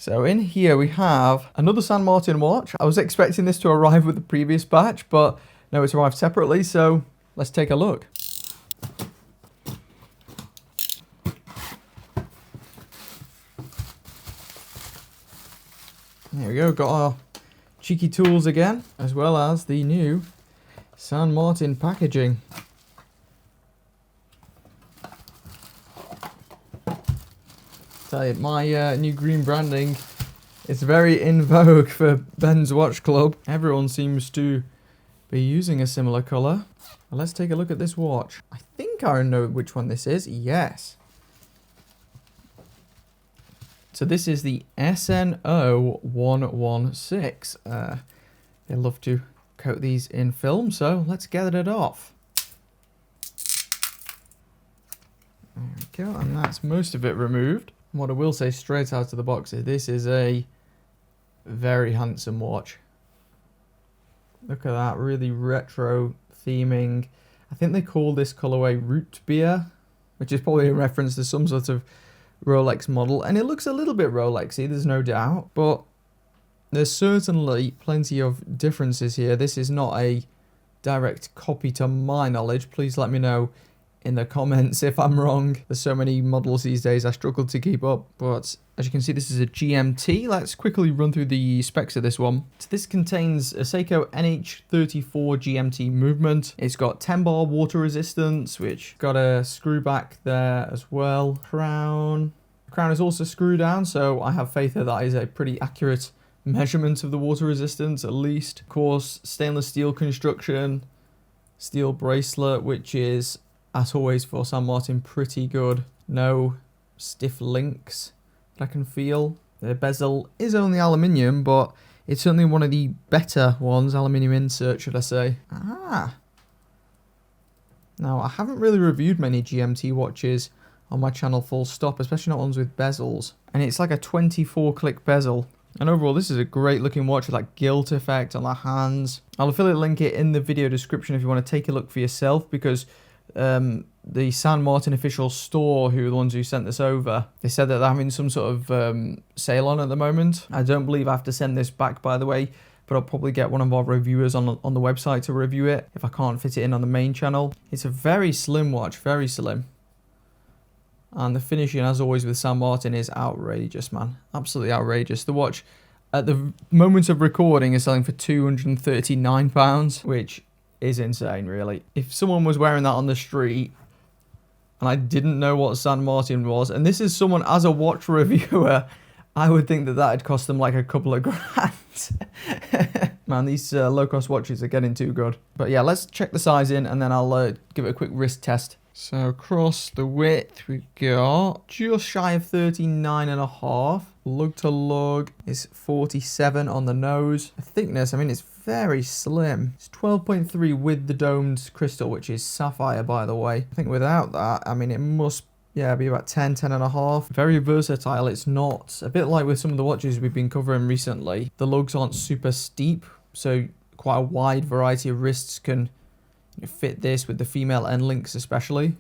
So in here we have another San Martin watch. I was expecting this to arrive with the previous batch, but no, it's arrived separately, so let's take a look. There we go, got our cheeky tools again, as well as the new San Martin packaging. Tell you, my new green branding is very in vogue for Ben's Watch Club. Everyone seems to be using a similar colour. Well, let's take a look at this watch. I think I know which one this is. Yes. So this is the SNO116. They love to coat these in film, so let's get it off. There we go, and that's most of it removed. And what I will say straight out of the box is this is a very handsome watch. Look at that, really retro theming. I think they call this colorway root beer, which is probably a reference to some sort of Rolex model, and it looks a little bit Rolexy, there's no doubt, but there's certainly plenty of differences here. This is not a direct copy to my knowledge. Please let me know in the comments if I'm wrong. There's so many models these days I struggle to keep up, but as you can see, this is a GMT. Let's quickly run through the specs of this one. So this contains a Seiko NH34 GMT movement. It's got 10 bar water resistance, which got a screw back there as well. Crown is also screw down, so I have faith that is a pretty accurate measurement of the water resistance, at least. Of course, stainless steel construction, steel bracelet, which is, as always for San Martin, pretty good. No stiff links that I can feel. The bezel is only aluminium, but it's certainly one of the better ones. Aluminium insert, should I say. Ah. Now, I haven't really reviewed many GMT watches on my channel full stop, especially not ones with bezels. And it's like a 24-click bezel. And overall, this is a great looking watch with that gilt effect on the hands. I'll affiliate link it in the video description if you want to take a look for yourself, because the San Martin official store, who are the ones who sent this over, they said that they're having some sort of sale on at the moment. I don't believe I have to send this back, by the way, but I'll probably get one of our reviewers on the website to review it if I can't fit it in on the main channel. It's a very slim watch, very slim. And the finishing, as always with San Martin, is outrageous, man. Absolutely outrageous. The watch, at the moment of recording, is selling for £239, which is insane, really. If someone was wearing that on the street and I didn't know what San Martin was, and this is someone as a watch reviewer, I would think that that'd cost them like a couple of grand. Man, these low-cost watches are getting too good. But yeah, let's check the size in, and then I'll give it a quick wrist test. So across the width, we got just shy of 39.5. Lug to lug is 47 on the nose. The thickness, I mean, it's very slim. It's 12.3 with the domed crystal, which is sapphire, by the way. I think without that, I mean, it must, yeah, be about 10.5. Very versatile. It's not, a bit like with some of the watches we've been covering recently, the lugs aren't super steep, so quite a wide variety of wrists can fit this, with the female end links especially.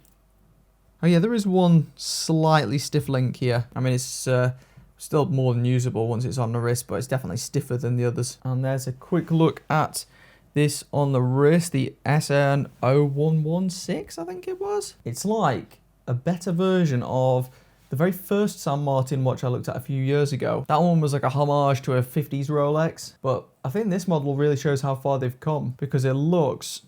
Oh yeah, there is one slightly stiff link here. I mean, it's still more than usable once it's on the wrist, but it's definitely stiffer than the others. And there's a quick look at this on the wrist, the SN0116, I think it was. It's like a better version of the very first San Martin watch I looked at a few years ago. That one was like a homage to a 50s Rolex, but I think this model really shows how far they've come, because it looks,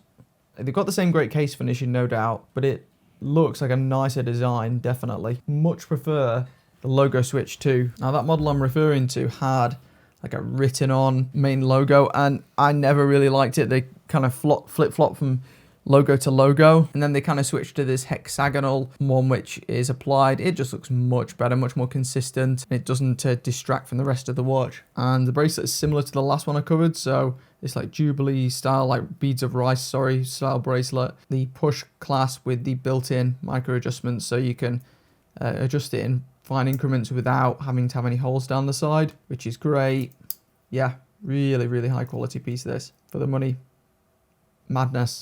they've got the same great case finishing, no doubt, but it looks like a nicer design, definitely. Much prefer the logo switch too. Now that model I'm referring to had like a written on main logo, and I never really liked it. They kind of flip-flop from logo to logo, and then they kind of switched to this hexagonal one which is applied. It just looks much better, much more consistent, and it doesn't distract from the rest of the watch. And the bracelet is similar to the last one I covered, so it's like Jubilee style, like beads of rice, style bracelet. The push clasp with the built-in micro adjustments, so you can adjust it in fine increments without having to have any holes down the side, which is great. Yeah, really, really high quality piece this for the money. Madness.